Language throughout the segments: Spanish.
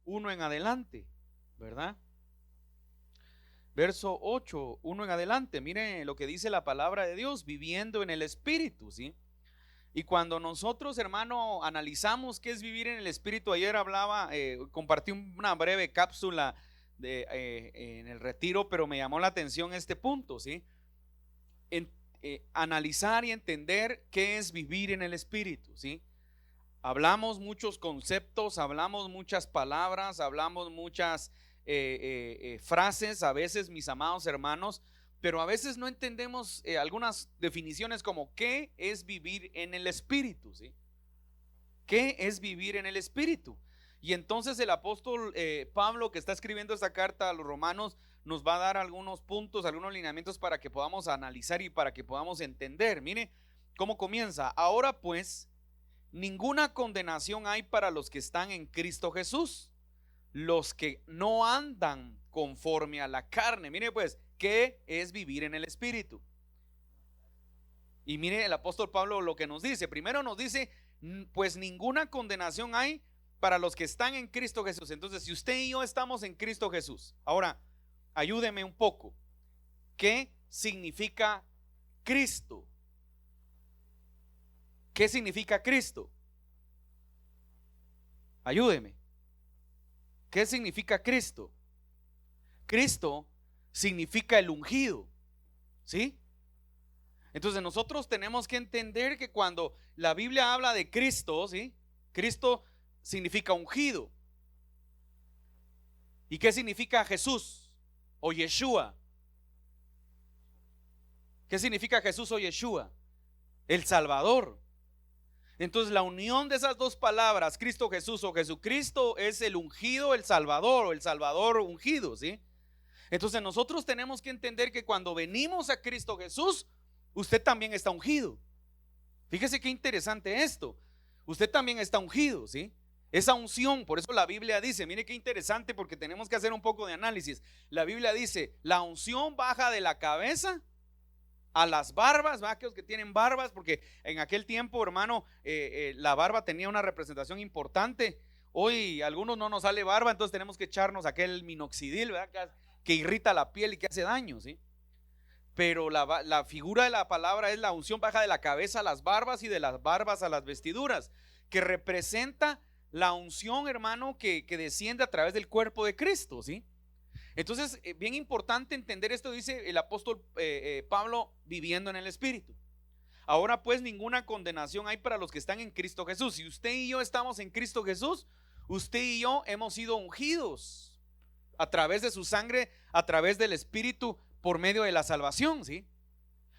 1 en adelante, ¿verdad? Verso 8, 1 en adelante. Mire lo que dice la palabra de Dios, viviendo en el Espíritu, ¿sí? Y cuando nosotros, hermano, analizamos qué es vivir en el Espíritu, ayer hablaba, compartí una breve cápsula en el retiro, pero me llamó la atención este punto, ¿sí? Analizar y entender qué es vivir en el Espíritu, ¿sí? Hablamos muchos conceptos, hablamos muchas palabras, hablamos muchas frases, a veces, mis amados hermanos, pero a veces no entendemos algunas definiciones como qué es vivir en el Espíritu, ¿sí? ¿Qué es vivir en el Espíritu? Y entonces el apóstol Pablo, que está escribiendo esta carta a los romanos, nos va a dar algunos puntos, algunos lineamientos para que podamos analizar y para que podamos entender. Mire cómo comienza. Ahora pues, ninguna condenación hay para los que están en Cristo Jesús, los que no andan conforme a la carne. Mire pues, ¿qué es vivir en el Espíritu? Y mire el apóstol Pablo lo que nos dice. Primero nos dice, pues ninguna condenación hay para los que están en Cristo Jesús. Entonces, si usted y yo estamos en Cristo Jesús, ahora, ayúdeme un poco. ¿Qué significa Cristo? ¿Qué significa Cristo? Ayúdeme. ¿Qué significa Cristo? Cristo significa el ungido, ¿sí? Entonces nosotros tenemos que entender que cuando la Biblia habla de Cristo, ¿sí? Cristo significa ungido. ¿Y qué significa Jesús o Yeshua? ¿Qué significa Jesús o Yeshua? El Salvador. Entonces la unión de esas dos palabras, Cristo Jesús o Jesucristo, es el ungido, el Salvador o el Salvador ungido, ¿sí? Entonces nosotros tenemos que entender que cuando venimos a Cristo Jesús, usted también está ungido. Fíjese qué interesante esto. Usted también está ungido, ¿sí? Esa unción, por eso la Biblia dice, mire qué interesante porque tenemos que hacer un poco de análisis. La Biblia dice, la unción baja de la cabeza a las barbas, ¿va? Aquellos que tienen barbas, porque en aquel tiempo, hermano, la barba tenía una representación importante. Hoy a algunos no nos sale barba, entonces tenemos que echarnos aquel minoxidil, ¿verdad? Que irrita la piel y que hace daño, ¿sí? Pero la figura de la palabra es la unción baja de la cabeza a las barbas y de las barbas a las vestiduras, que representa la unción, hermano, que desciende a través del cuerpo de Cristo, ¿sí? Entonces, bien importante entender esto, dice el apóstol Pablo, viviendo en el Espíritu. Ahora pues ninguna condenación hay para los que están en Cristo Jesús. Si usted y yo estamos en Cristo Jesús, usted y yo hemos sido ungidos a través de su sangre, a través del Espíritu, por medio de la salvación, ¿sí?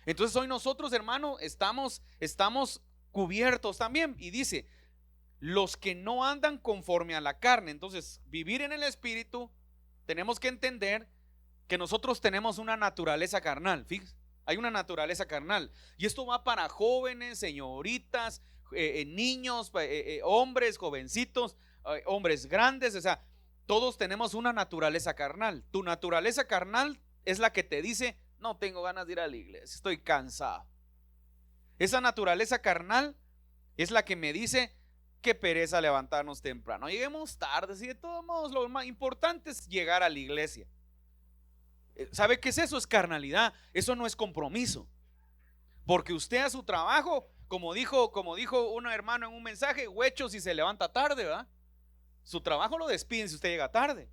Entonces hoy nosotros, hermano, estamos cubiertos también. Y dice, los que no andan conforme a la carne. Entonces, vivir en el Espíritu, tenemos que entender que nosotros tenemos una naturaleza carnal. Fíjense, hay una naturaleza carnal. Y esto va para jóvenes, señoritas, niños, hombres, jovencitos, hombres grandes. O sea, todos tenemos una naturaleza carnal. Tu naturaleza carnal es la que te dice, no tengo ganas de ir a la iglesia, estoy cansado. Esa naturaleza carnal es la que me dice, qué pereza levantarnos temprano, lleguemos tarde. Y de todos modos lo más importante es llegar a la iglesia. ¿Sabe qué es eso? Es carnalidad. Eso no es compromiso. Porque usted a su trabajo, como dijo un hermano en un mensaje, huecho si se levanta tarde, ¿verdad? Su trabajo lo despiden si usted llega tarde.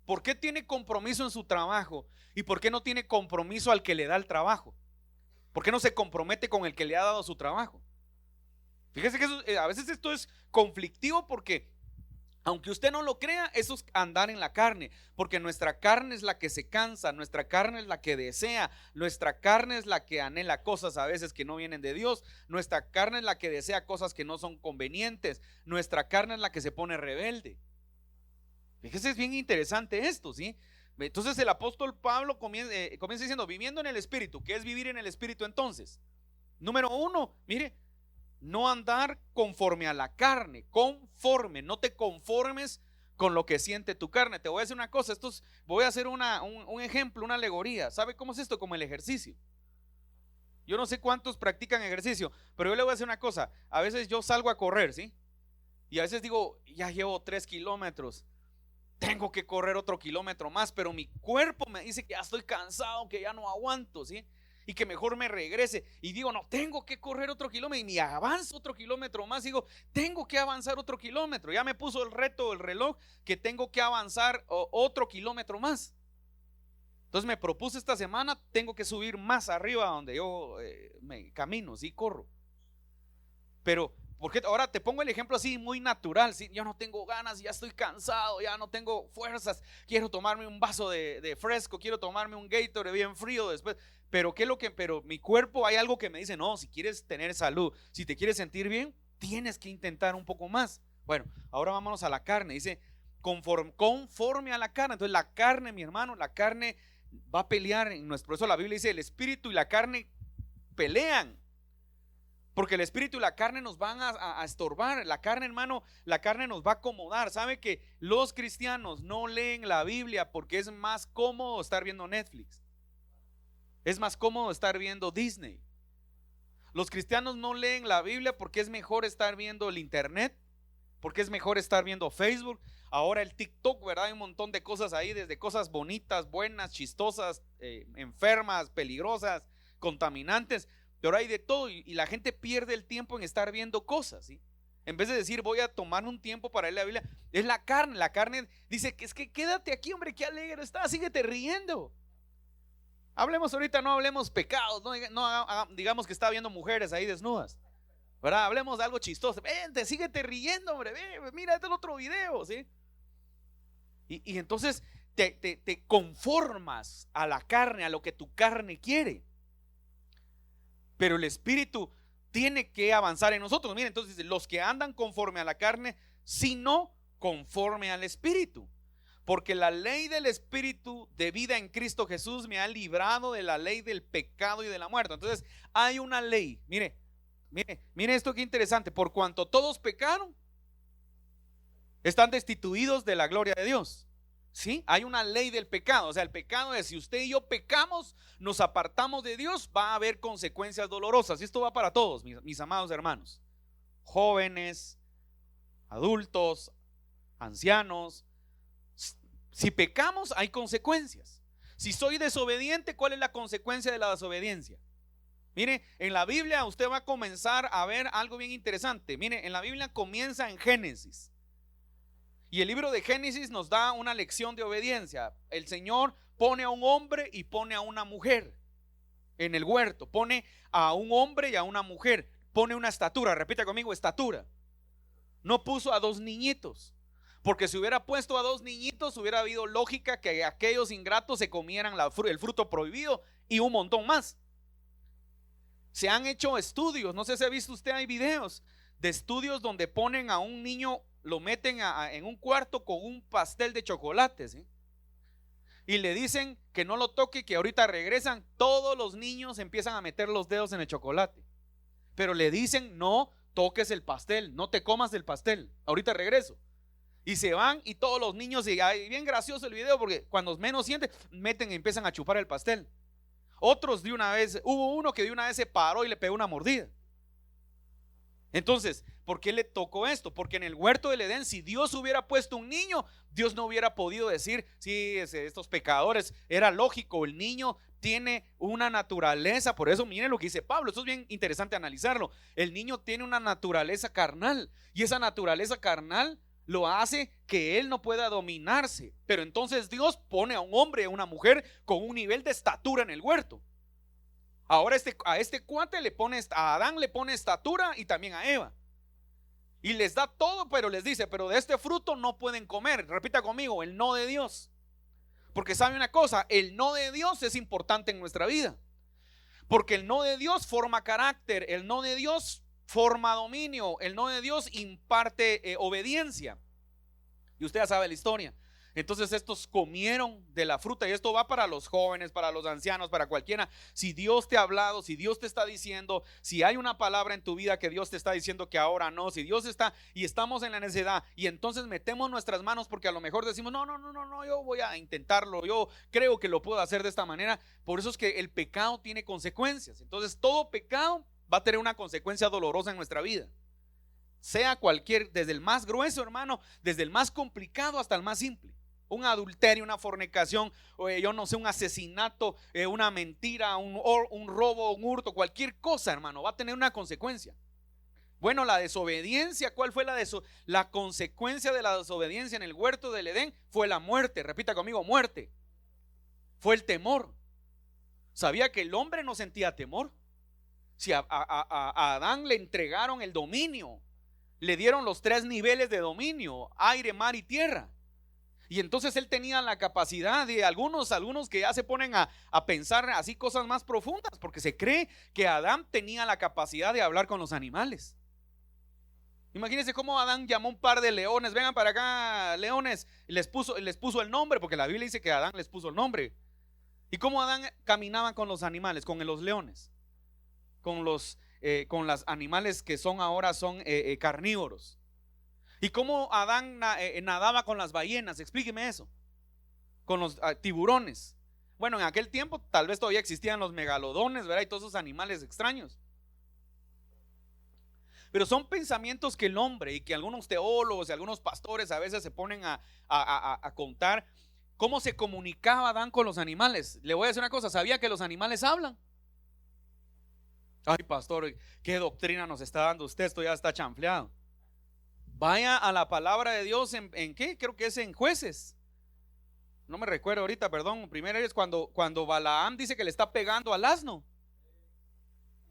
¿Por qué tiene compromiso en su trabajo? ¿Y por qué no tiene compromiso al que le da el trabajo? ¿Por qué no se compromete con el que le ha dado su trabajo? Fíjese que eso, a veces esto es conflictivo porque, aunque usted no lo crea, eso es andar en la carne. Porque nuestra carne es la que se cansa, nuestra carne es la que desea, nuestra carne es la que anhela cosas a veces que no vienen de Dios, nuestra carne es la que desea cosas que no son convenientes, nuestra carne es la que se pone rebelde. Fíjese, es bien interesante esto, ¿sí? Entonces el apóstol Pablo comienza diciendo, viviendo en el Espíritu. ¿Qué es vivir en el Espíritu entonces? Número 1, mire, no andar conforme a la carne, conforme, no te conformes con lo que siente tu carne. Te voy a decir una cosa, voy a hacer un ejemplo, una alegoría. ¿Sabe cómo es esto? Como el ejercicio. Yo no sé cuántos practican ejercicio, pero yo le voy a decir una cosa, a veces yo salgo a correr, ¿sí? Y a veces digo, ya llevo 3 kilómetros tengo que correr otro kilómetro más, pero mi cuerpo me dice que ya estoy cansado, que ya no aguanto, ¿sí? Y que mejor me regrese. Y digo, no, tengo que correr otro kilómetro. Y me avanzo otro kilómetro más. Digo, tengo que avanzar otro kilómetro. Ya me puso el reto, el reloj, que tengo que avanzar otro kilómetro más. Entonces me propuse esta semana, tengo que subir más arriba donde yo me camino, ¿sí? Corro. Pero, porque ahora te pongo el ejemplo así muy natural, ¿sí? Yo no tengo ganas, ya estoy cansado, ya no tengo fuerzas, quiero tomarme un vaso de fresco, quiero tomarme un Gatorade bien frío después. Pero pero mi cuerpo, hay algo que me dice, no, si quieres tener salud, si te quieres sentir bien, tienes que intentar un poco más. Bueno, ahora vámonos a la carne. Dice, conforme a la carne. Entonces la carne, mi hermano, la carne va a pelear por eso la Biblia dice, el espíritu y la carne pelean. Porque el espíritu y la carne nos van a estorbar. La carne, hermano, la carne nos va a acomodar. ¿Sabe que los cristianos no leen la Biblia porque es más cómodo estar viendo Netflix? Es más cómodo estar viendo Disney. Los cristianos no leen la Biblia porque es mejor estar viendo el internet, porque es mejor estar viendo Facebook. Ahora el TikTok, ¿verdad? Hay un montón de cosas ahí, desde cosas bonitas, buenas, chistosas, enfermas, peligrosas, contaminantes. Pero hay de todo y la gente pierde el tiempo en estar viendo cosas, ¿sí? En vez de decir voy a tomar un tiempo para leer la Biblia, es la carne. La carne dice que es que quédate aquí, hombre, qué alegre estás, síguete riendo. Hablemos ahorita, no hablemos pecados, no digamos que está viendo mujeres ahí desnudas, ¿verdad? Hablemos de algo chistoso. Vente, síguete riendo, hombre, mira este otro video, ¿sí? Y entonces te conformas a la carne, a lo que tu carne quiere. Pero el espíritu tiene que avanzar en nosotros. Miren, entonces dice, los que andan conforme a la carne, sino conforme al espíritu. Porque la ley del espíritu de vida en Cristo Jesús me ha librado de la ley del pecado y de la muerte. Entonces hay una ley. Mire esto que interesante. Por cuanto todos pecaron, están destituidos de la gloria de Dios. ¿Sí? Hay una ley del pecado. O sea, el pecado es, si usted y yo pecamos, nos apartamos de Dios, va a haber consecuencias dolorosas. Y esto va para todos, mis amados hermanos, jóvenes, adultos, ancianos. Si pecamos, hay consecuencias. Si soy desobediente, ¿cuál es la consecuencia de la desobediencia? Mire, en la Biblia usted va a comenzar a ver algo bien interesante. Mire, en la Biblia comienza en Génesis. Y el libro de Génesis nos da una lección de obediencia. El Señor pone a un hombre y pone a una mujer en el huerto. Pone a un hombre y a una mujer. Pone una estatura, repita conmigo, estatura. No puso a dos niñitos, porque si hubiera puesto a dos niñitos hubiera habido lógica que aquellos ingratos se comieran el fruto prohibido y un montón más. Se han hecho estudios, no sé si ha visto usted, hay videos de estudios donde ponen a un niño, lo meten en un cuarto con un pastel de chocolate, ¿sí? Y le dicen que no lo toque, que ahorita regresan. Todos los niños empiezan a meter los dedos en el chocolate, pero le dicen no toques el pastel, no te comas el pastel, ahorita regreso. Y se van y todos los niños, y bien gracioso el video, porque cuando menos sienten, meten y empiezan a chupar el pastel. Otros de una vez, hubo uno que de una vez se paró y le pegó una mordida. Entonces, ¿por qué le tocó esto? Porque en el huerto del Edén, si Dios hubiera puesto un niño, Dios no hubiera podido decir, sí, estos pecadores, era lógico, el niño tiene una naturaleza. Por eso miren lo que dice Pablo, esto es bien interesante analizarlo. El niño tiene una naturaleza carnal, y esa naturaleza carnal lo hace que él no pueda dominarse. Pero entonces Dios pone a un hombre y a una mujer con un nivel de estatura en el huerto. Ahora a este cuate a Adán le pone estatura y también a Eva. Y les da todo, pero les dice, pero de este fruto no pueden comer. Repita conmigo, el no de Dios. Porque sabe una cosa, el no de Dios es importante en nuestra vida. Porque el no de Dios forma carácter, el no de Dios forma dominio, el no de Dios imparte obediencia. Y usted ya sabe la historia. Entonces estos comieron de la fruta, y esto va para los jóvenes, para los ancianos, para cualquiera. Si Dios te ha hablado, si Dios te está diciendo, si hay una palabra en tu vida que Dios te está diciendo que ahora no, si Dios está y estamos en la necesidad, y entonces metemos nuestras manos porque a lo mejor decimos no, yo voy a intentarlo, yo creo que lo puedo hacer de esta manera. Por eso es que el pecado tiene consecuencias. Entonces todo pecado va a tener una consecuencia dolorosa en nuestra vida, sea cualquier, desde el más grueso, hermano, desde el más complicado hasta el más simple. un adulterio, una fornicación, o yo no sé, un asesinato, una mentira, un robo, un hurto, cualquier cosa, hermano, va a tener una consecuencia. Bueno, la desobediencia, ¿cuál fue la consecuencia de la desobediencia en el huerto del Edén? Fue la muerte. Repita conmigo, muerte. Fue el temor. ¿Sabía que el hombre no sentía temor? Si a Adán le entregaron el dominio, le dieron los 3 niveles de dominio: aire, mar y tierra. Y entonces él tenía la capacidad de algunos que ya se ponen a pensar así cosas más profundas, porque se cree que Adán tenía la capacidad de hablar con los animales. Imagínense cómo Adán llamó un par de leones: vengan para acá, leones, y les puso el nombre, porque la Biblia dice que Adán les puso el nombre. Y cómo Adán caminaba con los animales, con los leones, con los animales que ahora son carnívoros. Y cómo Adán nadaba con las ballenas. Explíqueme eso. Con los tiburones. Bueno, en aquel tiempo tal vez todavía existían los megalodones, ¿verdad? Y todos esos animales extraños. Pero son pensamientos que el hombre, y que algunos teólogos y algunos pastores a veces se ponen a contar cómo se comunicaba Adán con los animales. Le voy a decir una cosa: ¿sabía que los animales hablan? Ay, pastor, ¿qué doctrina nos está dando usted? Esto ya está chanfleado. Vaya a la palabra de Dios en ¿qué? Creo que es en Jueces. No me recuerdo ahorita, perdón. Primero es cuando Balaam dice que le está pegando al asno.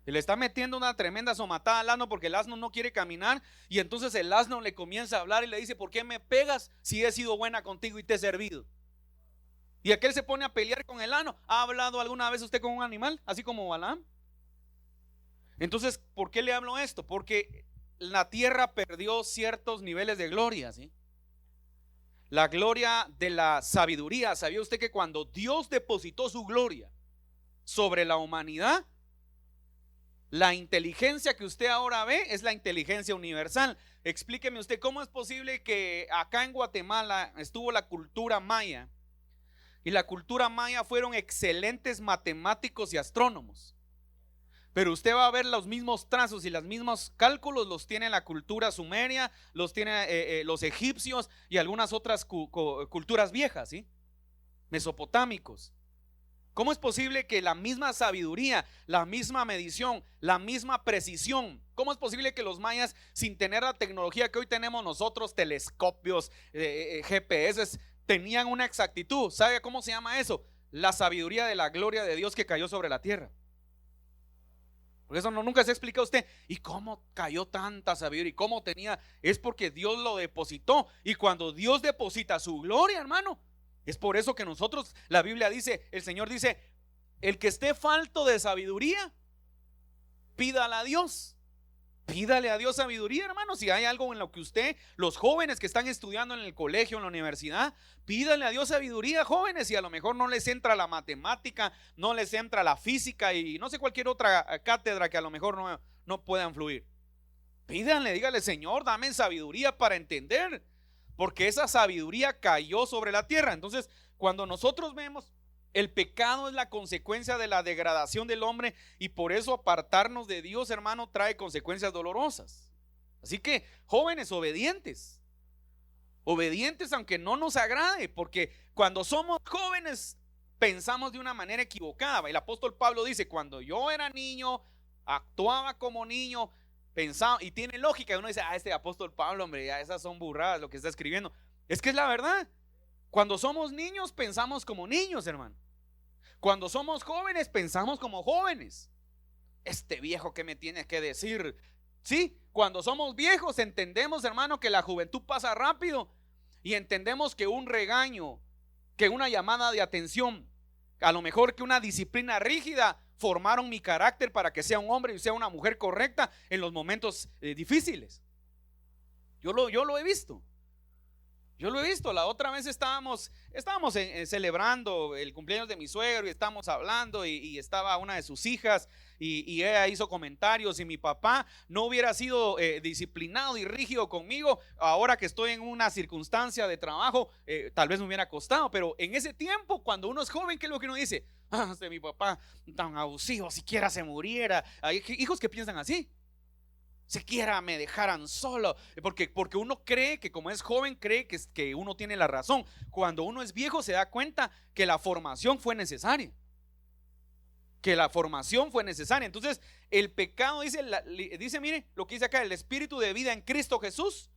Y le está metiendo una tremenda somatada al asno porque el asno no quiere caminar. Y entonces el asno le comienza a hablar y le dice: ¿por qué me pegas si he sido buena contigo y te he servido? Y aquel se pone a pelear con el asno. ¿Ha hablado alguna vez usted con un animal así como Balaam? Entonces, ¿por qué le hablo esto? Porque la tierra perdió ciertos niveles de gloria, ¿sí? La gloria de la sabiduría. ¿Sabía usted que cuando Dios depositó su gloria sobre la humanidad, la inteligencia que usted ahora ve es la inteligencia universal? Explíqueme usted, ¿cómo es posible que acá en Guatemala estuvo la cultura maya? Y la cultura maya fueron excelentes matemáticos y astrónomos. Pero usted va a ver los mismos trazos y los mismos cálculos los tiene la cultura sumeria, los tiene los egipcios y algunas otras culturas viejas, ¿sí? Mesopotámicos. ¿Cómo es posible que la misma sabiduría, la misma medición, la misma precisión, cómo es posible que los mayas, sin tener la tecnología que hoy tenemos nosotros, telescopios, GPS, tenían una exactitud? ¿Sabe cómo se llama eso? La sabiduría de la gloria de Dios que cayó sobre la tierra. Por eso nunca se explica a usted, ¿y cómo cayó tanta sabiduría? ¿Y cómo tenía? Es porque Dios lo depositó. Y cuando Dios deposita su gloria, hermano, es por eso que nosotros, la Biblia dice, el Señor dice: el que esté falto de sabiduría, pídale a Dios. Pídale a Dios sabiduría, hermano. Si hay algo en lo que usted, los jóvenes que están estudiando en el colegio, en la universidad, pídale a Dios sabiduría, jóvenes. Y a lo mejor no les entra la matemática, no les entra la física y no sé, cualquier otra cátedra que a lo mejor no puedan fluir. Pídanle, dígale: Señor, dame sabiduría para entender, porque esa sabiduría cayó sobre la tierra. Entonces, cuando nosotros vemos, el pecado es la consecuencia de la degradación del hombre, y por eso apartarnos de Dios, hermano, trae consecuencias dolorosas. Así que, jóvenes, obedientes aunque no nos agrade, porque cuando somos jóvenes pensamos de una manera equivocada. El apóstol Pablo dice: cuando yo era niño, actuaba como niño, pensaba, y tiene lógica. Uno dice: este apóstol Pablo, hombre, ya esas son burradas lo que está escribiendo. Es que es la verdad. Cuando somos niños pensamos como niños, hermano. Cuando somos jóvenes pensamos como jóvenes. Este viejo, ¿qué me tiene que decir? Sí, cuando somos viejos entendemos, hermano, que la juventud pasa rápido, y entendemos que un regaño, que una llamada de atención, a lo mejor que una disciplina rígida formaron mi carácter para que sea un hombre y sea una mujer correcta en los momentos difíciles. Yo lo he visto. Yo lo he visto. La otra vez estábamos celebrando el cumpleaños de mi suegro, y estábamos hablando, y estaba una de sus hijas, y ella hizo comentarios, y mi papá no hubiera sido disciplinado y rígido conmigo. Ahora que estoy en una circunstancia de trabajo, tal vez me hubiera costado, pero en ese tiempo, cuando uno es joven, ¿qué es lo que uno dice? Mi papá tan abusivo, siquiera se muriera. Hay hijos que piensan así. siquiera me dejaran solo, porque uno cree que como es joven, cree que uno tiene la razón. Cuando uno es viejo se da cuenta que la formación fue necesaria. Entonces el pecado dice, mire lo que dice acá: el espíritu de vida en Cristo Jesús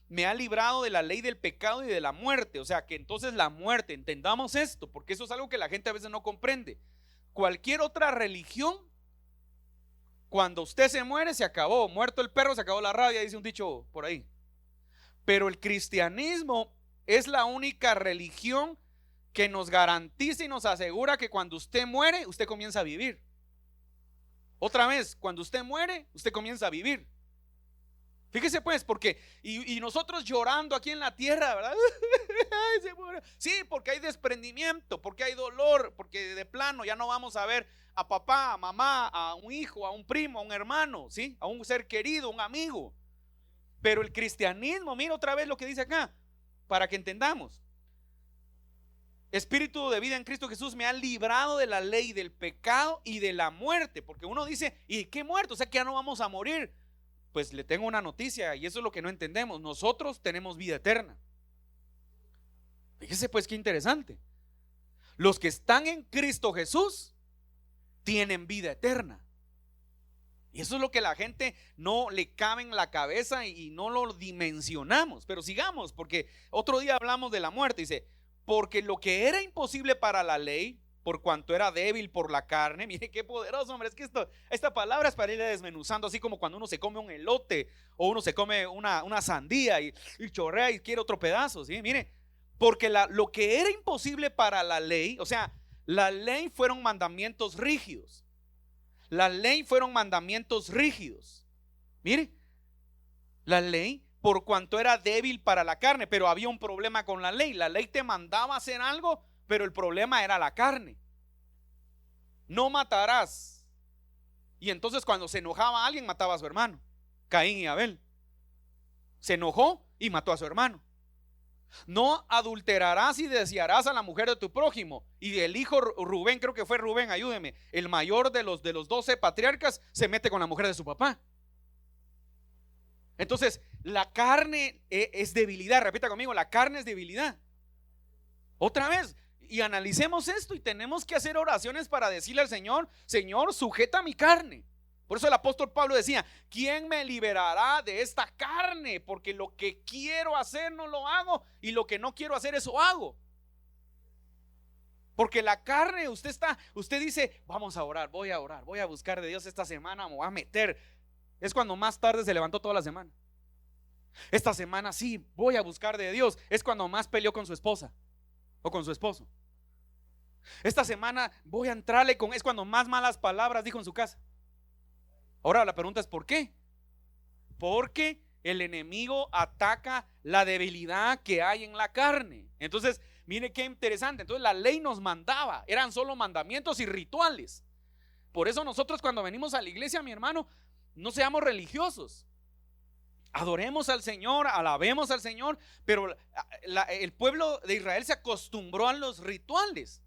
me ha librado de la ley del pecado y de la muerte. O sea que entonces la muerte, entendamos esto, porque eso es algo que la gente a veces no comprende. Cualquier otra religión, cuando usted se muere, se acabó. Muerto el perro, se acabó la rabia, dice un dicho por ahí. Pero el cristianismo es la única religión que nos garantiza y nos asegura que cuando usted muere, usted comienza a vivir. Otra vez, cuando usted muere, usted comienza a vivir. Fíjese pues, porque y nosotros llorando aquí en la tierra, ¿verdad? Sí, porque hay desprendimiento, porque hay dolor, porque de plano ya no vamos a ver a papá, a mamá, a un hijo, a un primo, a un hermano, ¿sí? A un ser querido, un amigo. Pero el cristianismo, mira otra vez lo que dice acá, para que entendamos. Espíritu de vida en Cristo Jesús me ha librado de la ley del pecado y de la muerte. Porque uno dice, ¿y qué muerto? O sea que ya no vamos a morir. Pues le tengo una noticia, y eso es lo que no entendemos: nosotros tenemos vida eterna. Fíjese pues qué interesante. Los que están en Cristo Jesús tienen vida eterna. Y eso es lo que la gente no le cabe en la cabeza y no lo dimensionamos. Pero sigamos, porque otro día hablamos de la muerte. Dice, porque lo que era imposible para la ley, por cuanto era débil por la carne. Mire qué poderoso, hombre. Es que esta palabra es para ir desmenuzando, así como cuando uno se come un elote o uno se come una sandía y chorrea y quiere otro pedazo, ¿sí? Mire, porque lo que era imposible para la ley, o sea, la ley fueron mandamientos rígidos. Mire, la ley, por cuanto era débil para la carne. Pero había un problema con la ley. La ley te mandaba hacer algo, pero el problema era la carne. No matarás. Y entonces cuando se enojaba alguien, mataba a su hermano. Caín y Abel. Se enojó y mató a su hermano. No adulterarás y desearás a la mujer de tu prójimo. Y el hijo Rubén, creo que fue Rubén, ayúdeme, el mayor de los 12 patriarcas, se mete con la mujer de su papá. Entonces la carne es debilidad. Repita conmigo: la carne es debilidad. Otra vez, y analicemos esto, y tenemos que hacer oraciones para decirle al Señor: Señor, sujeta mi carne. Por eso el apóstol Pablo decía: ¿quién me liberará de esta carne? Porque lo que quiero hacer no lo hago, y lo que no quiero hacer eso hago. Porque la carne, usted dice: vamos a orar, voy a buscar de Dios esta semana, me voy a meter. Es cuando más tarde se levantó toda la semana. Esta semana sí, voy a buscar de Dios. Es cuando más peleó con su esposa o con su esposo. Esta semana voy a entrarle es cuando más malas palabras dijo en su casa. Ahora la pregunta es: ¿por qué? Porque el enemigo ataca la debilidad que hay en la carne. Entonces, mire qué interesante. Entonces la ley nos mandaba, eran solo mandamientos y rituales. Por eso nosotros cuando venimos a la iglesia, mi hermano, no seamos religiosos. Adoremos al Señor, alabemos al Señor. Pero el pueblo de Israel se acostumbró a los rituales.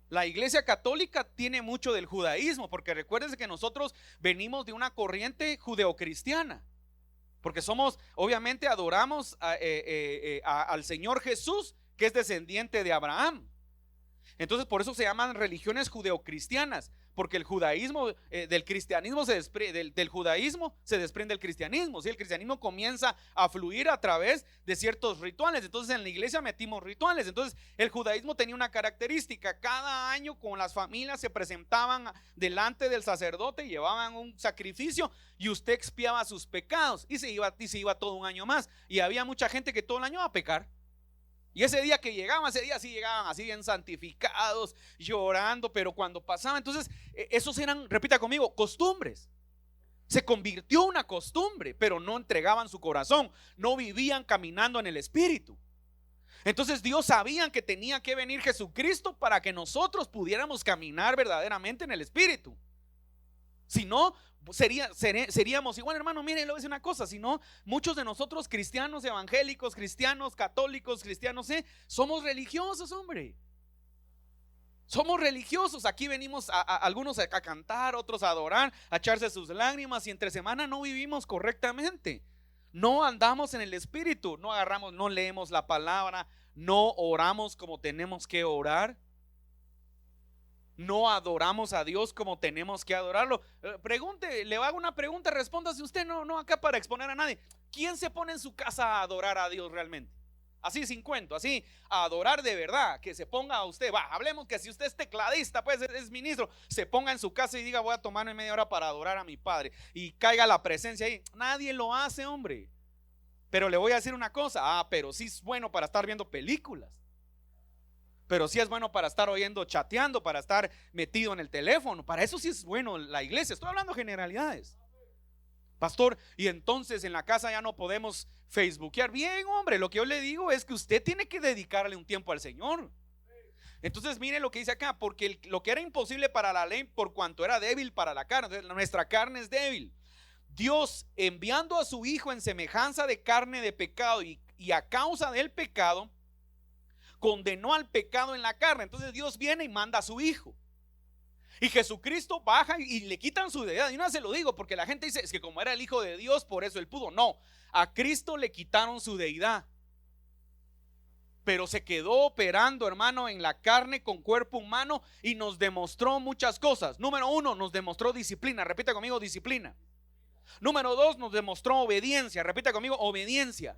La iglesia católica tiene mucho del judaísmo, porque recuérdense que nosotros venimos de una corriente judeocristiana, porque obviamente adoramos al Señor Jesús, que es descendiente de Abraham. Entonces por eso se llaman religiones judeocristianas, porque el judaísmo del cristianismo del judaísmo se desprende el cristianismo. ¿Sí? El cristianismo comienza a fluir a través de ciertos rituales. Entonces en la iglesia metimos rituales. Entonces el judaísmo tenía una característica: cada año con las familias se presentaban delante del sacerdote, llevaban un sacrificio y usted expiaba sus pecados, y se iba todo un año más. Y había mucha gente que todo el año iba a pecar. Y ese día que llegaban, ese día sí llegaban así bien santificados, llorando. Pero cuando pasaba, entonces esos eran, repita conmigo, costumbres. Se convirtió en una costumbre, pero no entregaban su corazón, no vivían caminando en el Espíritu. Entonces Dios sabía que tenía que venir Jesucristo para que nosotros pudiéramos caminar verdaderamente en el Espíritu. Si no, seríamos igual, hermano. Mire, le voy a decir una cosa: si no, muchos de nosotros, cristianos evangélicos, cristianos católicos, cristianos, somos religiosos, hombre. Somos religiosos, aquí venimos algunos a cantar, otros a adorar, a echarse sus lágrimas, y entre semana no vivimos correctamente. No andamos en el espíritu, no agarramos, no leemos la palabra, no oramos como tenemos que orar, no adoramos a Dios como tenemos que adorarlo. Pregunte, le hago una pregunta, respóndase usted, no acá para exponer a nadie. ¿Quién se pone en su casa a adorar a Dios realmente? Así sin cuento, así a adorar de verdad, que se ponga a usted, hablemos que si usted es tecladista, pues es ministro, se ponga en su casa y diga voy a tomarme media hora para adorar a mi Padre, y caiga la presencia ahí. Nadie lo hace, hombre. Pero le voy a decir una cosa, pero sí es bueno para estar viendo películas, pero sí es bueno para estar oyendo, chateando, para estar metido en el teléfono, para eso sí es bueno la iglesia. Estoy hablando generalidades. Pastor, y entonces en la casa ya no podemos facebookear. Bien, hombre, lo que yo le digo es que usted tiene que dedicarle un tiempo al Señor. Entonces mire lo que dice acá, porque lo que era imposible para la ley, por cuanto era débil para la carne. Entonces, nuestra carne es débil. Dios, enviando a su Hijo en semejanza de carne de pecado, y a causa del pecado condenó al pecado en la carne. Entonces Dios viene y manda a su Hijo, y Jesucristo baja y le quitan su deidad. Y no se lo digo porque la gente dice es que como era el Hijo de Dios, por eso él pudo. No, a Cristo le quitaron su deidad, pero se quedó operando, hermano, en la carne con cuerpo humano, y nos demostró muchas cosas. Número uno, nos demostró disciplina. Repita conmigo, disciplina. Número dos, nos demostró obediencia. Repita conmigo, obediencia.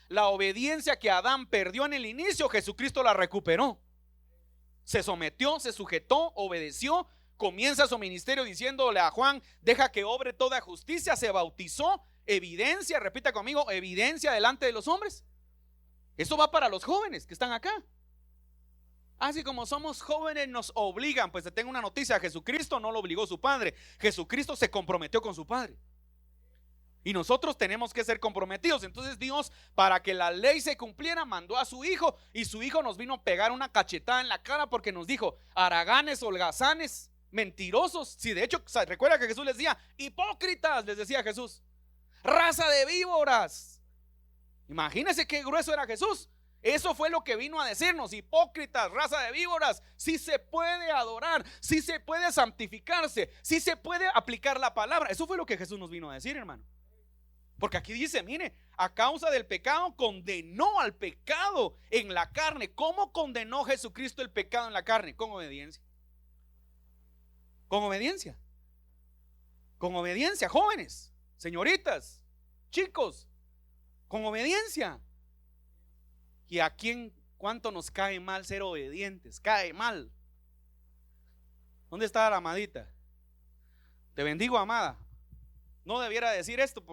La obediencia que Adán perdió en el inicio, Jesucristo la recuperó. Se sometió, se sujetó, obedeció. Comienza su ministerio diciéndole a Juan, deja que obre toda justicia. Se bautizó, evidencia, repita conmigo, evidencia delante de los hombres. Eso va para los jóvenes que están acá. Así como somos jóvenes nos obligan, pues te tengo una noticia, Jesucristo no lo obligó su Padre, Jesucristo se comprometió con su Padre. Y nosotros tenemos que ser comprometidos. Entonces Dios, para que la ley se cumpliera, mandó a su Hijo, y su Hijo nos vino a pegar una cachetada en la cara porque nos dijo, haraganes, holgazanes, mentirosos. Si de hecho, recuerda que Jesús les decía, hipócritas, les decía Jesús, raza de víboras. Imagínense qué grueso era Jesús. Eso fue lo que vino a decirnos, hipócritas, raza de víboras. Si se puede adorar, si se puede santificarse, si se puede aplicar la palabra. Eso fue lo que Jesús nos vino a decir, hermano. Porque aquí dice, mire, a causa del pecado condenó al pecado en la carne. ¿Cómo condenó Jesucristo el pecado en la carne? Con obediencia. Con obediencia. Con obediencia, jóvenes, señoritas, chicos, con obediencia. ¿Y a quién, cuánto nos cae mal ser obedientes? Cae mal. ¿Dónde está la amadita? Te bendigo, amada. No debiera decir esto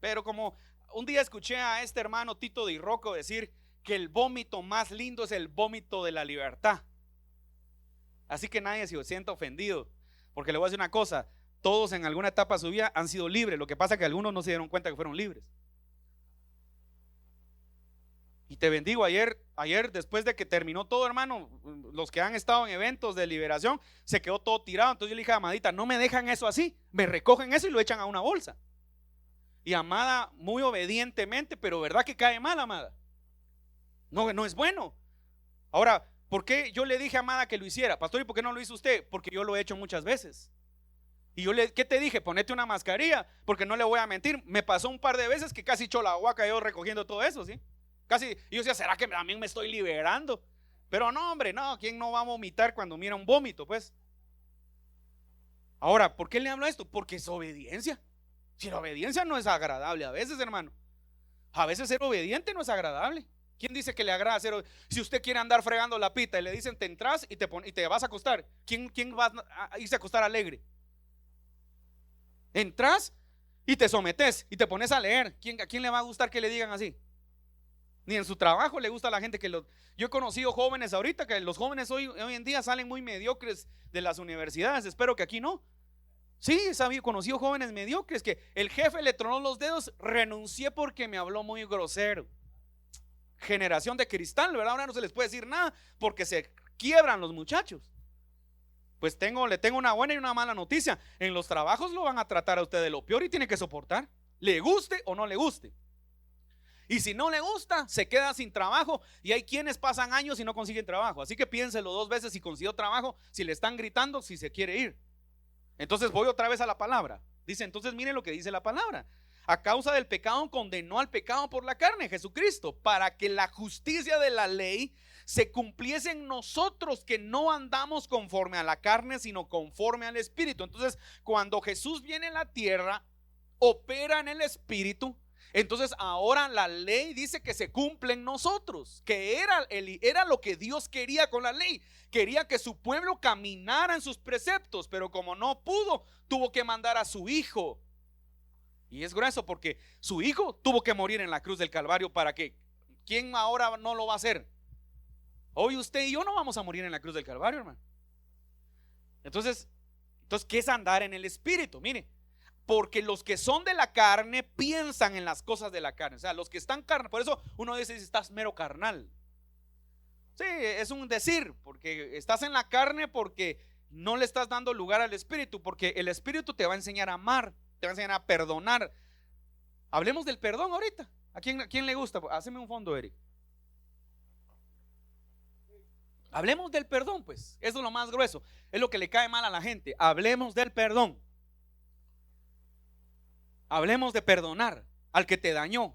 pero como un día escuché a este hermano Tito Di Rocco decir que el vómito más lindo es el vómito de la libertad. Así que nadie se sienta ofendido, porque le voy a decir una cosa, todos en alguna etapa de su vida han sido libres. Lo que pasa es que algunos no se dieron cuenta que fueron libres. Y te bendigo, ayer después de que terminó todo, hermano, los que han estado en eventos de liberación, se quedó todo tirado. Entonces yo le dije a Amadita, no me dejan eso así, me recogen eso y lo echan a una bolsa. Y Amada muy obedientemente, pero verdad que cae mal, Amada. No es bueno. Ahora, ¿por qué yo le dije a Amada que lo hiciera? Pastor, ¿y por qué no lo hizo usted? Porque yo lo he hecho muchas veces. Y ¿qué te dije? Ponete una mascarilla, porque no le voy a mentir, me pasó un par de veces que casi echo la guaca yo recogiendo todo eso, ¿sí? Casi, y yo decía, ¿será que también me estoy liberando? Pero no, hombre, no, ¿quién no va a vomitar cuando mira un vómito, pues? Ahora, ¿por qué le hablo esto? Porque es obediencia. Si la obediencia no es agradable a veces, hermano. A veces ser obediente no es agradable. ¿Quién dice que le agrada ser obediente? Si usted quiere andar fregando la pita y le dicen te entras y te vas a acostar, ¿quién va a irse a acostar alegre? Entras y te sometes y te pones a leer. ¿A quién le va a gustar que le digan así? Ni en su trabajo le gusta a la gente que yo he conocido jóvenes ahorita, que los jóvenes hoy en día salen muy mediocres de las universidades. Espero que aquí no. Sí, he conocido jóvenes mediocres que el jefe le tronó los dedos, renuncié porque me habló muy grosero. Generación de cristal, ¿verdad? Ahora no se les puede decir nada porque se quiebran los muchachos. Pues le tengo una buena y una mala noticia. En los trabajos lo van a tratar a usted de lo peor y tiene que soportar, le guste o no le guste. Y si no le gusta, se queda sin trabajo. Y hay quienes pasan años y no consiguen trabajo. Así que piénselo 2 veces si consiguió trabajo, si le están gritando, si se quiere ir. Entonces voy otra vez a la palabra. Dice, entonces miren lo que dice la palabra. A causa del pecado condenó al pecado por la carne, Jesucristo, para que la justicia de la ley se cumpliese en nosotros, que no andamos conforme a la carne, sino conforme al Espíritu. Entonces, cuando Jesús viene a la tierra, opera en el Espíritu. Entonces ahora la ley dice que se cumple en nosotros, que era lo que Dios quería con la ley. Quería que su pueblo caminara en sus preceptos, pero como no pudo, tuvo que mandar a su hijo. Y es grueso porque su hijo tuvo que morir en la cruz del Calvario para que, ¿quién ahora no lo va a hacer? Hoy usted y yo no vamos a morir en la cruz del Calvario, hermano. Entonces, ¿qué es andar en el Espíritu? Mire, porque los que son de la carne piensan en las cosas de la carne. O sea, los que están carne. Por eso uno dice, estás mero carnal. Sí, es un decir, porque estás en la carne porque no le estás dando lugar al Espíritu. Porque el Espíritu te va a enseñar a amar, te va a enseñar a perdonar. Hablemos del perdón ahorita. ¿A quién le gusta? Haceme un fondo, Eric. Hablemos del perdón, pues. Eso es lo más grueso. Es lo que le cae mal a la gente. Hablemos del perdón. Hablemos de perdonar al que te dañó,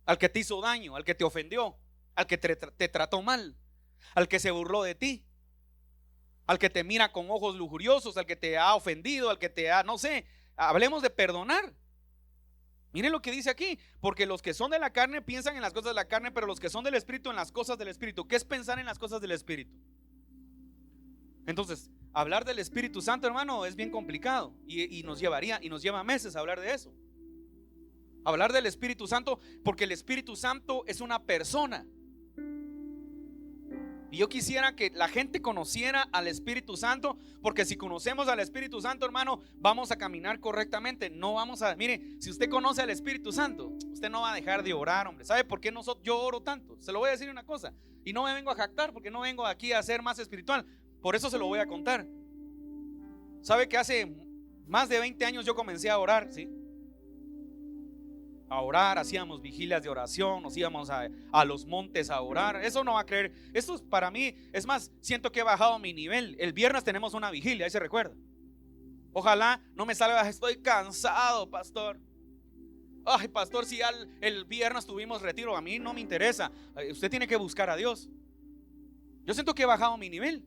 al que te hizo daño, al que te ofendió, al que te trató mal, al que se burló de ti, al que te mira con ojos lujuriosos, al que te ha ofendido, al que te ha, no sé. Hablemos de perdonar. Miren lo que dice aquí, porque los que son de la carne piensan en las cosas de la carne, pero los que son del Espíritu en las cosas del Espíritu. ¿Qué es pensar en las cosas del Espíritu? Entonces, hablar del Espíritu Santo, hermano, es bien complicado y nos lleva meses a hablar de eso. Hablar del Espíritu Santo, porque el Espíritu Santo es una persona. Y yo quisiera que la gente conociera al Espíritu Santo, porque si conocemos al Espíritu Santo, hermano, vamos a caminar correctamente. No vamos a, mire, si usted conoce al Espíritu Santo, usted no va a dejar de orar, hombre. ¿Sabe por qué yo oro tanto? Se lo voy a decir una cosa, y no me vengo a jactar, porque no vengo aquí a ser más espiritual. Por eso se lo voy a contar. ¿Sabe que hace más de 20 años yo comencé a orar? ¿Sí? A orar, hacíamos vigilias de oración, nos íbamos a los montes a orar. Eso no va a creer. Esto es para mí, es más, siento que he bajado mi nivel. El viernes tenemos una vigilia, ahí se recuerda. Ojalá no me salga, estoy cansado, pastor. Ay, pastor, si el viernes tuvimos retiro, a mí no me interesa. Usted tiene que buscar a Dios. Yo siento que he bajado mi nivel,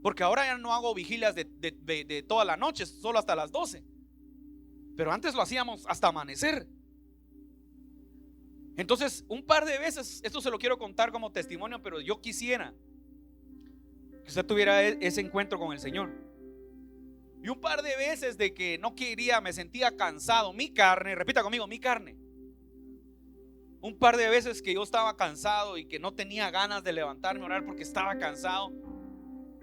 porque ahora ya no hago vigilias de toda la noche, solo hasta las 12. Pero antes lo hacíamos hasta amanecer. Entonces, un par de veces, esto se lo quiero contar como testimonio, pero yo quisiera que usted tuviera ese encuentro con el Señor. Y un par de veces de que no quería, me sentía cansado, mi carne, repita conmigo, mi carne. Un par de veces que yo estaba cansado y que no tenía ganas de levantarme a orar porque estaba cansado.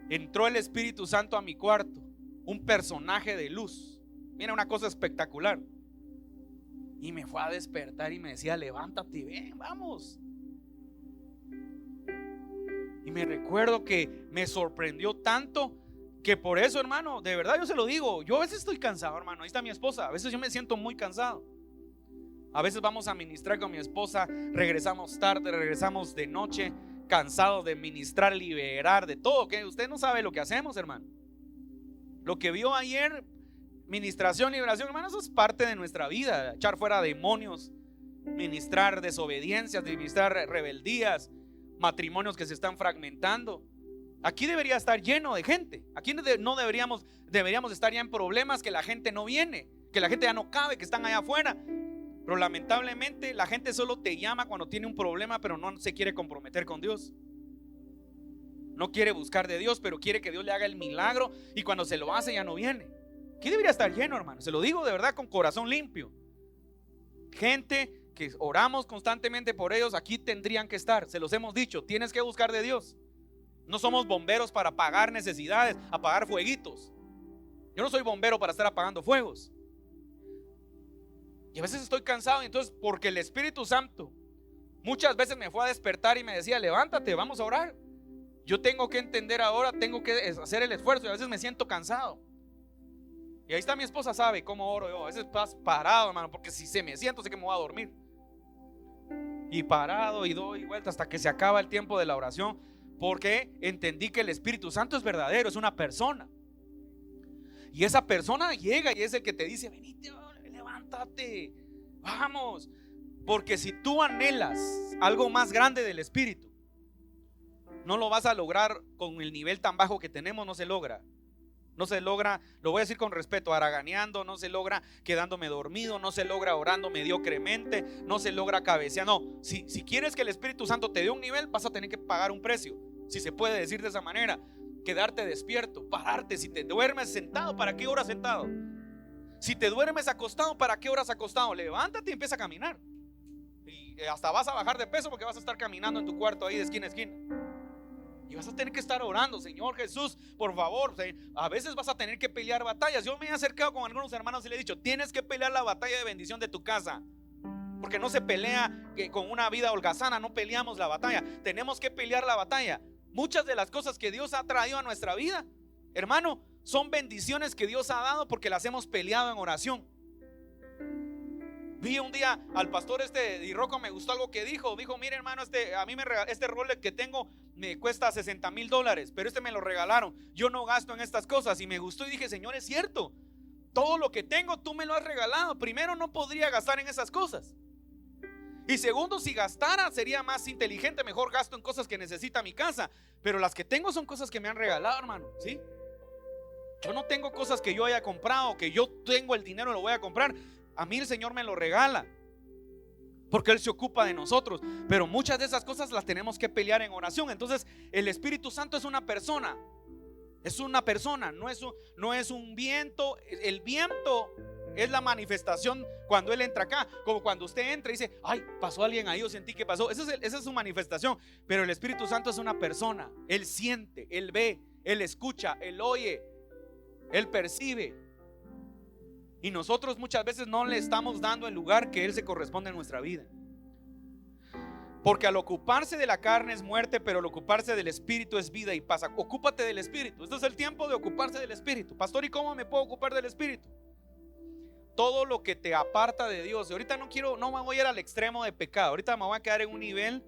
Entró el Espíritu Santo a mi cuarto, un personaje de luz. Mira, una cosa espectacular. Y me fue a despertar y me decía, levántate, ven, vamos. Y me recuerdo que me sorprendió tanto que por eso, hermano, de verdad yo se lo digo, yo a veces estoy cansado, hermano. Ahí está mi esposa, a veces yo me siento muy cansado. A veces vamos a ministrar con mi esposa, regresamos tarde, regresamos de noche, cansados de ministrar, liberar, de todo. Que usted no sabe lo que hacemos, hermano. Lo que vio ayer, ministración, liberación, hermano, eso es parte de nuestra vida. Echar fuera demonios, ministrar desobediencias, ministrar rebeldías, matrimonios que se están fragmentando. Aquí debería estar lleno de gente. Aquí no deberíamos estar ya en problemas, que la gente no viene, que la gente ya no cabe, que están allá afuera. Pero lamentablemente la gente solo te llama cuando tiene un problema, pero no se quiere comprometer con Dios. No quiere buscar de Dios, pero quiere que Dios le haga el milagro, y cuando se lo hace ya no viene. Aquí debería estar lleno, hermano. Se lo digo de verdad con corazón limpio. Gente que oramos constantemente por ellos, aquí tendrían que estar. Se los hemos dicho, tienes que buscar de Dios. No somos bomberos para apagar necesidades, apagar fueguitos. Yo no soy bombero para estar apagando fuegos. Y a veces estoy cansado, y entonces, porque el Espíritu Santo muchas veces me fue a despertar y me decía, levántate, vamos a orar. Yo tengo que entender ahora, tengo que hacer el esfuerzo, y a veces me siento cansado. Y ahí está mi esposa, sabe cómo oro yo. A veces estás parado, hermano, porque si se me siento sé que me voy a dormir. y parado y doy vueltas hasta que se acaba el tiempo de la oración, porque entendí que el Espíritu Santo es verdadero, es una persona. Y esa persona llega y es el que te dice: venite, levántate, vamos. Porque si tú anhelas algo más grande del Espíritu, no lo vas a lograr con el nivel tan bajo que tenemos. No se logra. No se logra, lo voy a decir con respeto, haraganeando. No se logra quedándome dormido. No se logra orando mediocremente. No se logra cabeceando. No, si quieres que el Espíritu Santo te dé un nivel, vas a tener que pagar un precio. Si se puede decir de esa manera. Quedarte despierto, pararte. Si te duermes sentado, ¿para qué horas sentado? Si te duermes acostado, ¿para qué horas acostado? Levántate y empieza a caminar. Y hasta vas a bajar de peso, porque vas a estar caminando en tu cuarto ahí de esquina a esquina. Y vas a tener que estar orando: Señor Jesús, por favor. A veces vas a tener que pelear batallas. Yo me he acercado con algunos hermanos y le he dicho: tienes que pelear la batalla de bendición de tu casa. Porque no se pelea con una vida holgazana. No peleamos la batalla. Tenemos que pelear la batalla. Muchas de las cosas que Dios ha traído a nuestra vida, hermano, son bendiciones que Dios ha dado porque las hemos peleado en oración. Vi un día al pastor Di Rocco, me gustó algo que dijo. Dijo: mire, hermano, a mí este Rolex que tengo me cuesta $60,000, pero me lo regalaron. Yo no gasto en estas cosas. Y me gustó y dije: Señor, es cierto. Todo lo que tengo tú me lo has regalado. Primero, no podría gastar en esas cosas. Y segundo, si gastara sería más inteligente. Mejor gasto en cosas que necesita mi casa. Pero las que tengo son cosas que me han regalado, hermano. ¿Sí? Yo no tengo cosas que yo haya comprado, que yo tengo el dinero y lo voy a comprar. A mí el Señor me lo regala, porque Él se ocupa de nosotros. Pero muchas de esas cosas las tenemos que pelear en oración. Entonces el Espíritu Santo es una persona. Es una persona, no es un viento. El viento es la manifestación cuando Él entra acá. Como cuando usted entra y dice: ay, pasó alguien ahí, yo sentí que pasó. Esa es su manifestación. Pero el Espíritu Santo es una persona. Él siente, Él ve, Él escucha, Él oye, Él percibe. Y nosotros muchas veces no le estamos dando el lugar que Él se corresponde en nuestra vida. Porque al ocuparse de la carne es muerte, pero al ocuparse del Espíritu es vida y paz. Ocúpate del Espíritu. Este es el tiempo de ocuparse del Espíritu. Pastor, ¿y cómo me puedo ocupar del Espíritu? Todo lo que te aparta de Dios. Y ahorita no me voy a ir al extremo de pecado. Ahorita me voy a quedar en un nivel,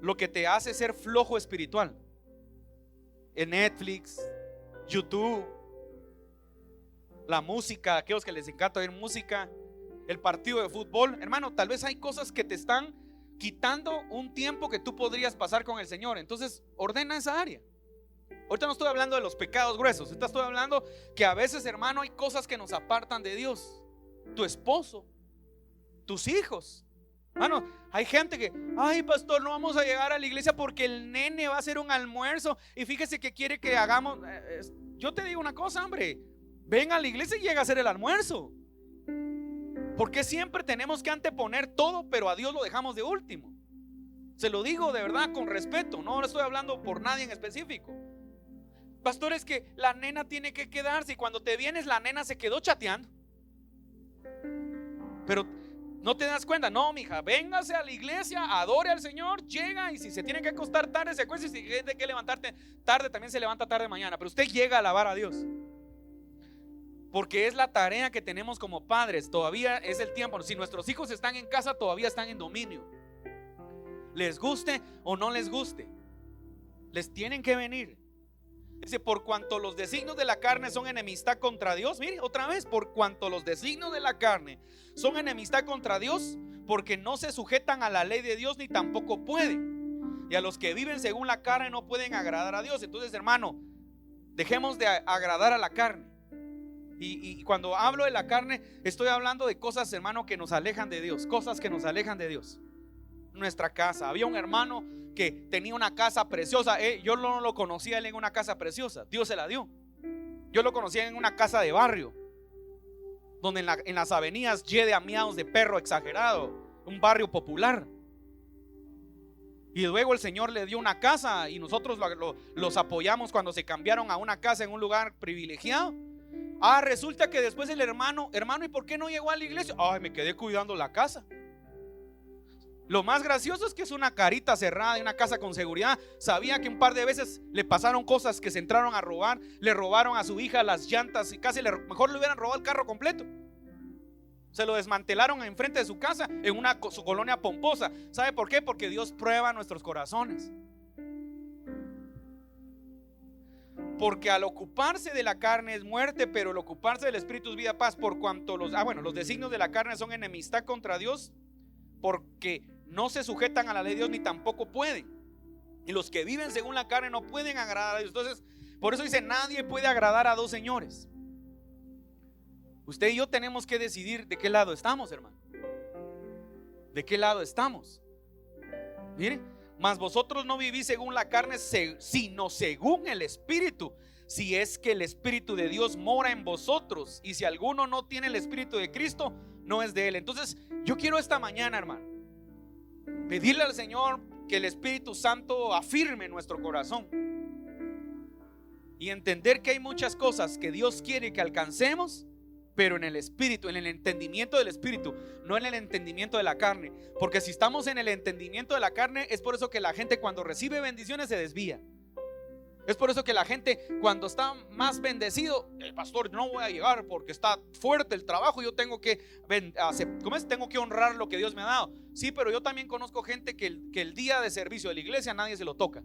lo que te hace ser flojo espiritual. En Netflix, YouTube, la música, aquellos que les encanta oír música, el partido de fútbol. Hermano, tal vez hay cosas que te están quitando un tiempo que tú podrías pasar con el Señor. Entonces ordena esa área. Ahorita no estoy hablando de los pecados gruesos. Ahorita estoy hablando que a veces, hermano, hay cosas que nos apartan de Dios. Tu esposo, tus hijos. Hermano, hay gente que: ay, pastor, no vamos a llegar a la iglesia porque el nene va a hacer un almuerzo y fíjese que quiere que hagamos. Yo te digo una cosa, hombre: ven a la iglesia y llega a hacer el almuerzo. Porque siempre tenemos que anteponer todo, pero a Dios lo dejamos de último. Se lo digo de verdad con respeto. No estoy hablando por nadie en específico. Pastor, es que la nena tiene que quedarse, y cuando te vienes la nena se quedó chateando. Pero no te das cuenta. No, mija, véngase a la iglesia, adore al Señor, llega, y si se tiene que acostar tarde se acuesta, y si tiene que levantarte tarde también se levanta tarde mañana. Pero usted llega a alabar a Dios. Porque es la tarea que tenemos como padres. Todavía es el tiempo. Si nuestros hijos están en casa, todavía están en dominio. Les guste o no les guste, les tienen que venir. Dice: por cuanto los designios de la carne son enemistad contra Dios. Mire otra vez: por cuanto los designios de la carne son enemistad contra Dios, porque no se sujetan a la ley de Dios, ni tampoco pueden. Y a los que viven según la carne no pueden agradar a Dios. Entonces, hermano, dejemos de agradar a la carne. Y cuando hablo de la carne, estoy hablando de cosas, hermano, que nos alejan de Dios. Cosas que nos alejan de Dios. Nuestra casa. Había un hermano que tenía una casa preciosa. Yo no lo conocía él en una casa preciosa. Dios se la dio. Yo lo conocía en una casa de barrio, donde en las avenidas llena de miados de perro exagerado. Un barrio popular. Y luego el Señor le dio una casa, y nosotros los apoyamos cuando se cambiaron a una casa en un lugar privilegiado. Resulta que después el hermano, ¿y por qué no llegó a la iglesia? Ay, me quedé cuidando la casa. Lo más gracioso es que es una carita cerrada, y una casa con seguridad. Sabía que un par de veces le pasaron cosas, que se entraron a robar. Le robaron a su hija las llantas y casi mejor le hubieran robado el carro completo. Se lo desmantelaron enfrente de su casa en su colonia pomposa. ¿Sabe por qué? Porque Dios prueba nuestros corazones. Porque al ocuparse de la carne es muerte, pero al ocuparse del espíritu es vida, paz. Por cuanto los designios de la carne son enemistad contra Dios, porque no se sujetan a la ley de Dios ni tampoco pueden. Y los que viven según la carne no pueden agradar a Dios. Entonces, por eso dice, nadie puede agradar a dos señores. Usted y yo tenemos que decidir de qué lado estamos, hermano. ¿De qué lado estamos? Mire, mas vosotros no vivís según la carne, sino según el Espíritu, si es que el Espíritu de Dios mora en vosotros. Y si alguno no tiene el Espíritu de Cristo, no es de él. Entonces yo quiero esta mañana, hermano, pedirle al Señor que el Espíritu Santo afirme nuestro corazón y entender que hay muchas cosas que Dios quiere que alcancemos, pero en el Espíritu, en el entendimiento del Espíritu, no en el entendimiento de la carne. Porque si estamos en el entendimiento de la carne, es por eso que la gente cuando recibe bendiciones se desvía. Es por eso que la gente cuando está más bendecido, el pastor, no voy a llegar porque está fuerte el trabajo, yo tengo que tengo que honrar lo que Dios me ha dado. Sí, pero yo también conozco gente que el día de servicio de la iglesia nadie se lo toca.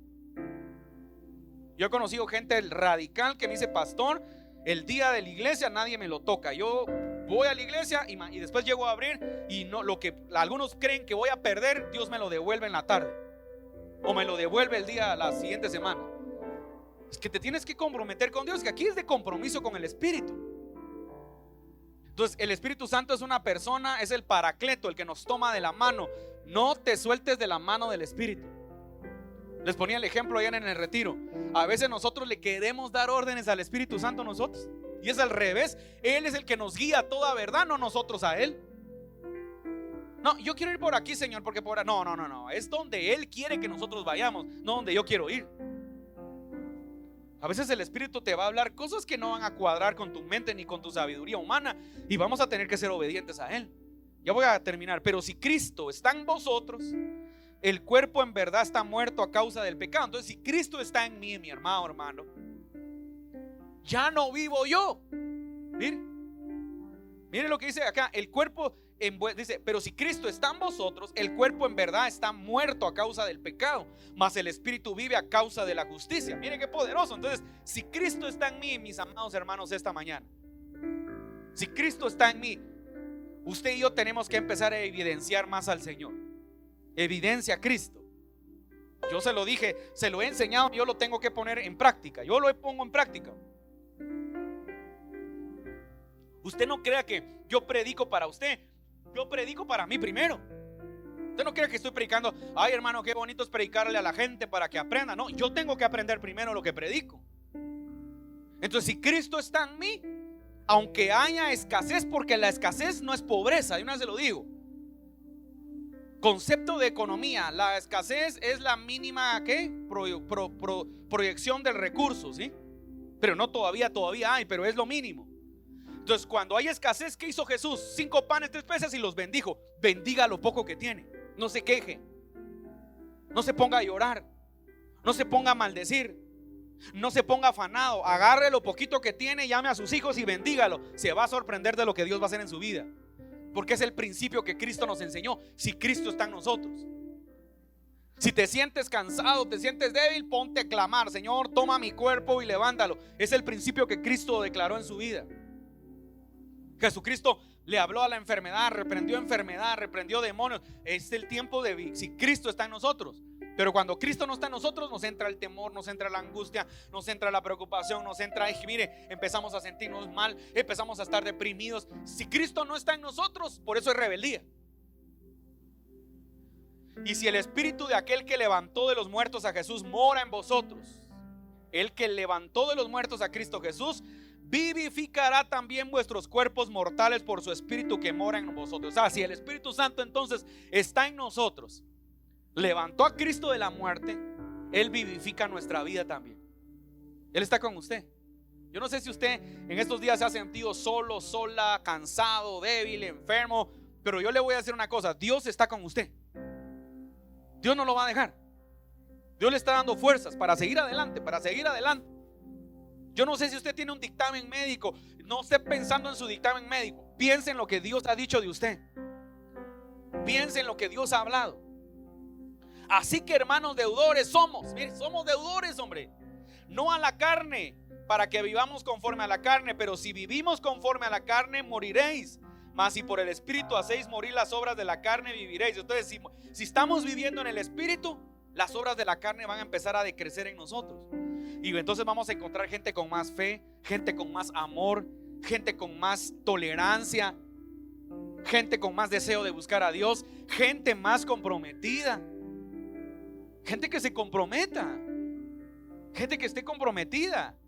Yo he conocido gente radical que me dice, pastor, el día de la iglesia nadie me lo toca. Yo voy a la iglesia y después llego a abrir y no, lo que algunos creen que voy a perder, Dios me lo devuelve en la tarde o me lo devuelve el día, la siguiente semana. Es que te tienes que comprometer con Dios, que aquí es de compromiso con el Espíritu. Entonces el Espíritu Santo es una persona, es el paracleto, el que nos toma de la mano. No te sueltes de la mano del Espíritu. Les ponía el ejemplo ayer en el retiro. A veces nosotros le queremos dar órdenes al Espíritu Santo nosotros, y es al revés. Él es el que nos guía a toda verdad, no nosotros a Él. No, yo quiero ir por aquí, Señor, porque por ahí. No. Es donde Él quiere que nosotros vayamos, no donde yo quiero ir. A veces el Espíritu te va a hablar cosas que no van a cuadrar con tu mente ni con tu sabiduría humana, y vamos a tener que ser obedientes a Él. Ya voy a terminar. Pero si Cristo está en vosotros, el cuerpo en verdad está muerto a causa del pecado. Entonces si Cristo está en mí, mi hermano, ya no vivo yo. Mire lo que dice acá. El cuerpo dice, pero si Cristo está en vosotros, el cuerpo en verdad está muerto a causa del pecado, mas el espíritu vive a causa de la justicia. Mire qué poderoso. Entonces si Cristo está en mí, mis amados hermanos, esta mañana, si Cristo está en mí, usted y yo tenemos que empezar a evidenciar más al Señor. Evidencia a Cristo. Yo se lo dije, se lo he enseñado, yo lo tengo que poner en práctica. Yo lo pongo en práctica. Usted no crea que yo predico para usted, yo predico para mí primero. Usted no crea que estoy predicando, ay hermano, qué bonito es predicarle a la gente para que aprenda. No, yo tengo que aprender primero lo que predico. Entonces si Cristo está en mí, aunque haya escasez, porque la escasez no es pobreza, de una vez se lo digo. Concepto de economía, la escasez es la mínima proyección del recurso, ¿sí? Pero no todavía hay, pero es lo mínimo. Entonces cuando hay escasez, ¿qué hizo Jesús? 5 panes, 3 peces y los bendijo. Bendiga lo poco que tiene, no se queje, no se ponga a llorar, no se ponga a maldecir, no se ponga afanado. Agarre lo poquito que tiene, llame a sus hijos y bendígalo. Se va a sorprender de lo que Dios va a hacer en su vida, porque es el principio que Cristo nos enseñó. Si Cristo está en nosotros, si te sientes cansado, te sientes débil, ponte a clamar: Señor, toma mi cuerpo y levántalo. Es el principio que Cristo declaró en su vida. Jesucristo le habló a la enfermedad, reprendió demonios. Es el tiempo de si Cristo está en nosotros. Pero cuando Cristo no está en nosotros, nos entra el temor, nos entra la angustia, nos entra la preocupación, nos entra, empezamos a sentirnos mal, empezamos a estar deprimidos. Si Cristo no está en nosotros, por eso es rebeldía. Y si el espíritu de aquel que levantó de los muertos a Jesús mora en vosotros, el que levantó de los muertos a Cristo Jesús vivificará también vuestros cuerpos mortales por su espíritu que mora en vosotros. O sea, si el Espíritu Santo entonces está en nosotros, levantó a Cristo de la muerte, Él vivifica nuestra vida también. Él está con usted. Yo no sé si usted en estos días se ha sentido solo, sola, cansado, débil, enfermo, pero yo le voy a decir una cosa: Dios está con usted. Dios no lo va a dejar. Dios le está dando fuerzas para seguir adelante, Yo no sé si usted tiene un dictamen médico. No esté pensando en su dictamen médico. Piense en lo que Dios ha dicho de usted. Piense en lo que Dios ha hablado. Así que, hermanos, deudores somos. Mire, somos deudores, hombre. No a la carne, para que vivamos conforme a la carne. Pero si vivimos conforme a la carne, moriréis. Mas si por el Espíritu hacéis morir las obras de la carne, viviréis. Entonces, si estamos viviendo en el Espíritu, las obras de la carne van a empezar a decrecer en nosotros. Y entonces vamos a encontrar gente con más fe, gente con más amor, gente con más tolerancia, gente con más deseo de buscar a Dios, gente más comprometida, gente que se comprometa, gente que esté comprometida.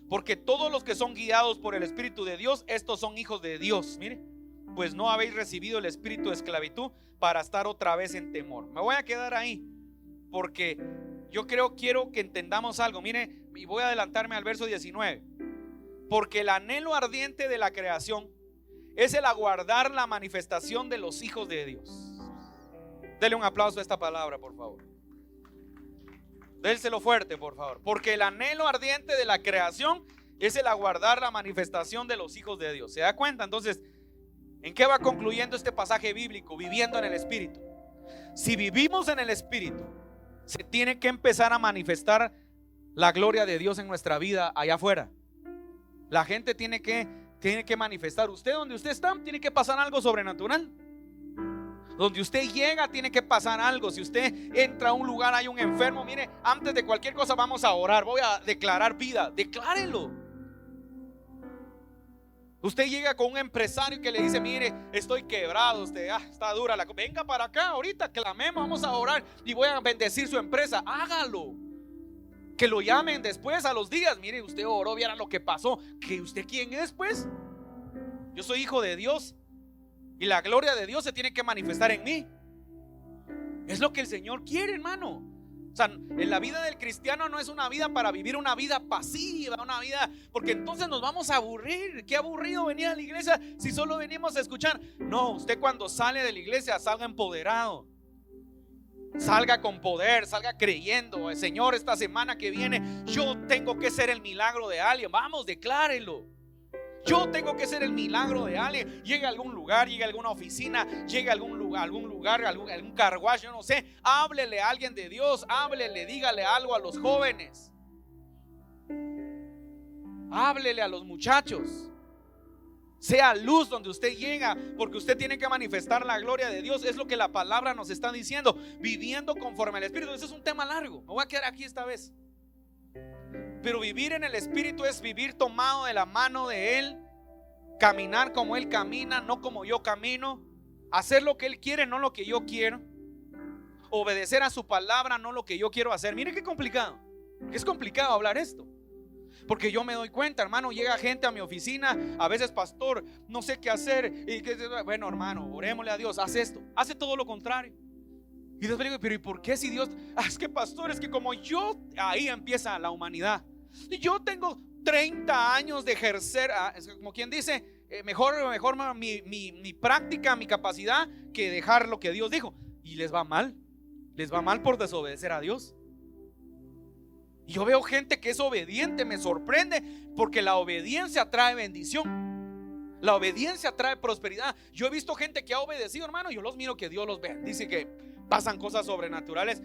Porque todos los que son guiados por el Espíritu de Dios, estos son hijos de Dios. Mire, pues no habéis recibido el espíritu de esclavitud para estar otra vez en temor. Me voy a quedar ahí porque yo quiero que entendamos algo. Mire, y voy a adelantarme al verso 19. Porque el anhelo ardiente de la creación es el aguardar la manifestación de los hijos de Dios. Dele un aplauso a esta palabra, por favor. Délselo fuerte, por favor. Porque el anhelo ardiente de la creación es el aguardar la manifestación de los hijos de Dios. ¿Se da cuenta? Entonces, ¿en qué va concluyendo este pasaje bíblico? Viviendo en el Espíritu. Si vivimos en el Espíritu, se tiene que empezar a manifestar la gloria de Dios en nuestra vida allá afuera. La gente tiene que manifestar. Usted, donde usted está, tiene que pasar algo sobrenatural. Donde usted llega, tiene que pasar algo. Si usted entra a un lugar, hay un enfermo, mire, antes de cualquier cosa vamos a orar. Voy a declarar vida. Declárelo. Usted llega con un empresario que le dice: mire, estoy quebrado, usted, está dura la cosa. Venga para acá, ahorita clamemos, vamos a orar y voy a bendecir su empresa. Hágalo. Que lo llamen después a los días. Mire, usted oró, viera lo que pasó. ¿Que usted quién es, pues? Yo soy hijo de Dios y la gloria de Dios se tiene que manifestar en mí. Es lo que el Señor quiere, hermano. O sea, en la vida del cristiano no es una vida para vivir una vida pasiva, una vida, porque entonces nos vamos a aburrir. Qué aburrido venir a la iglesia si solo venimos a escuchar. No, usted cuando sale de la iglesia salga empoderado, salga con poder, salga creyendo: Señor, esta semana que viene yo tengo que ser el milagro de alguien. Vamos, declárelo. Yo tengo que ser el milagro de alguien. Llegue a algún lugar, llegue a alguna oficina, llegue a algún lugar, algún carwash, yo no sé. Háblele a alguien de Dios, háblele, dígale algo a los jóvenes, háblele a los muchachos. Sea luz donde usted llega, porque usted tiene que manifestar la gloria de Dios. Es lo que la palabra nos está diciendo, viviendo conforme al Espíritu. Ese es un tema largo, me voy a quedar aquí esta vez. Pero vivir en el Espíritu es vivir tomado de la mano de Él, caminar como Él camina, no como yo camino, hacer lo que Él quiere, no lo que yo quiero, obedecer a su palabra, no lo que yo quiero hacer. Mire qué complicado. Es complicado hablar esto, porque yo me doy cuenta, hermano, llega gente a mi oficina, a veces: pastor, no sé qué hacer. Bueno, hermano, orémosle a Dios, haz esto. Hace todo lo contrario. Y después digo: pero ¿y por qué si Dios? Es que, pastor, es que como yo, ahí empieza la humanidad. Y yo tengo 30 años de ejercer, es como quien dice, mejor mi práctica, mi capacidad, que dejar lo que Dios dijo. Y les va mal por desobedecer a Dios. Y yo veo gente que es obediente, me sorprende, porque la obediencia trae bendición. La obediencia trae prosperidad. Yo he visto gente que ha obedecido, hermano, yo los miro que Dios los ve. Dice que pasan cosas sobrenaturales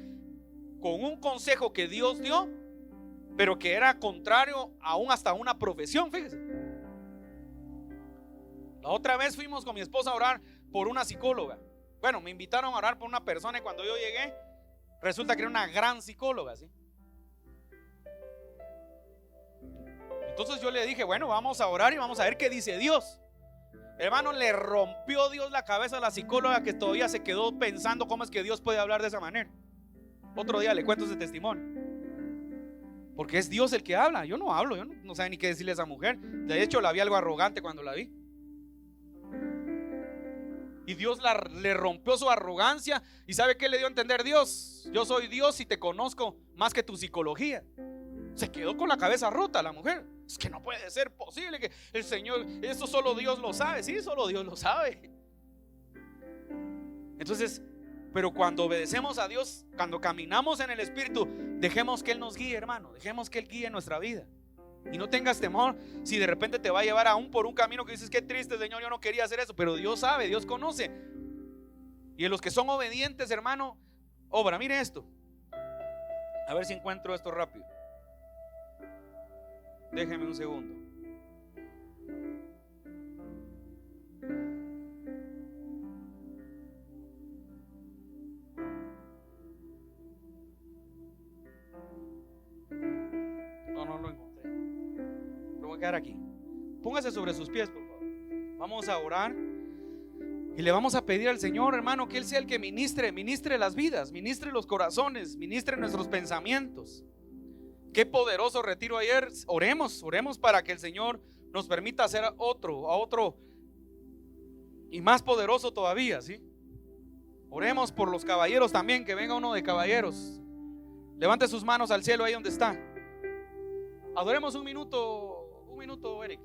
con un consejo que Dios dio, pero que era contrario aún hasta una profesión. Fíjese, la otra vez fuimos con mi esposa a orar por una psicóloga. Bueno, me invitaron a orar por una persona y cuando yo llegué, resulta que era una gran psicóloga, ¿sí? Entonces yo le dije: bueno, vamos a orar y vamos a ver qué dice Dios. Hermano, le rompió Dios la cabeza a la psicóloga, que todavía se quedó pensando cómo es que Dios puede hablar de esa manera. Otro día le cuento ese testimonio, porque es Dios el que habla. Yo no hablo, yo no sé ni qué decirle a esa mujer. De hecho, la vi algo arrogante cuando la vi. Y Dios le rompió su arrogancia. ¿Y sabe qué le dio a entender Dios? Yo soy Dios y te conozco más que tu psicología. Se quedó con la cabeza rota la mujer. Es que no puede ser posible que el Señor, eso solo Dios lo sabe. Sí, solo Dios lo sabe. Entonces, pero cuando obedecemos a Dios, cuando caminamos en el Espíritu, dejemos que Él nos guíe, hermano. Dejemos que Él guíe nuestra vida. Y no tengas temor si de repente te va a llevar aún por un camino que dices: qué triste, Señor, yo no quería hacer eso. Pero Dios sabe, Dios conoce. Y en los que son obedientes, hermano, obra. Mire esto. A ver si encuentro esto rápido. Déjeme un segundo. No lo encontré. Pero voy a quedar aquí. Póngase sobre sus pies, por favor. Vamos a orar y le vamos a pedir al Señor, hermano, que Él sea el que ministre las vidas, ministre los corazones, ministre nuestros pensamientos. Qué poderoso retiro ayer. Oremos para que el Señor nos permita hacer a otro y más poderoso todavía, ¿sí? Oremos por los caballeros también, que venga uno de caballeros. Levante sus manos al cielo ahí donde está. Adoremos un minuto, Eric.